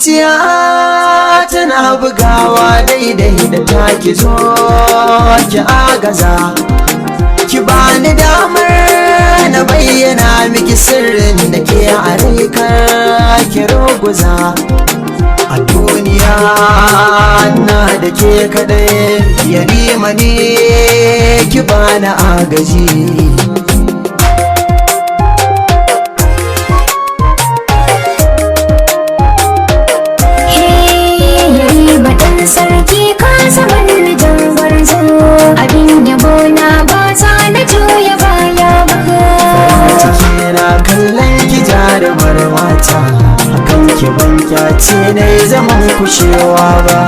zuciya tana bugawa daidai da taki zo ki agaza ki bani damar na bayyana miki sirrin da ke a rai kar ki ruguza a duniya na da ke kadai yarima ne ki bani agaji sarki ka zama jan gwarzo abin yabo na ba za na juya baya ba ciki na kallon ki jarumar mata akan ki ban kyace na zaman kushewa ba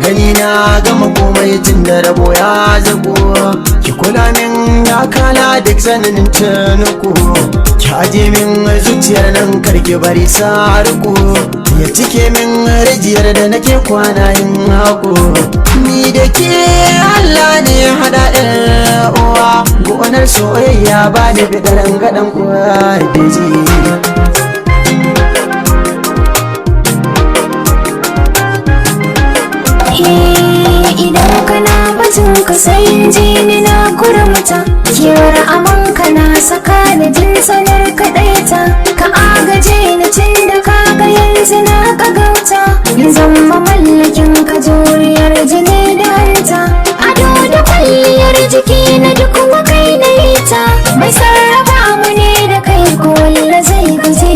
gani na gama komai tun da rabo ya zago ki kula min ya kala duk zananin tanuku ki aje min zuciyar nan karki bari saruku ya cike min rijiyar da nake kwana yin haku ni da ke Allah ne hada uwa gonar soyayya ba da bidaran gadan kuwa daji idan kana batun ka sai ji ni na kurmuta kewar amanka na saka ni jin sanar kaɗaita ka agaje ni tun da kaga yanzu na kagauta yin zama mallakin ka juriyar jini da hanta ado da kwalliyar jiki na duk wakai na ita mai sarrafa mu ne da kai ko walla zai gaje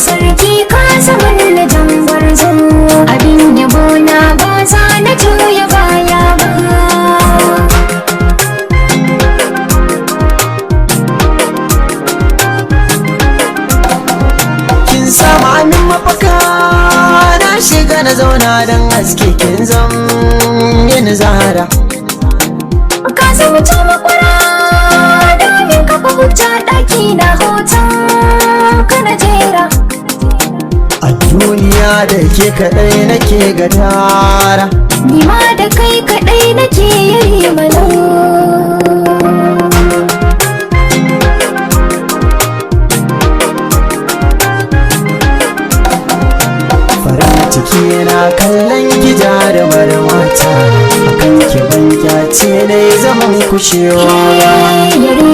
sarki ka zama na jan gwarzo abin yabo na ba za na juya baya ba kin sama min mafaka na shiga na zauna don haske kin zam yin zahara ka zama ta makwara domin kafa hujja ɗaki na hoton ka na jera a duniya da ke kaɗai nake gadara ni ma da kai kaɗai nake yi mana farin ciki na kallon ki jarumar mata akan ki ban kyace na zaman kushewa yare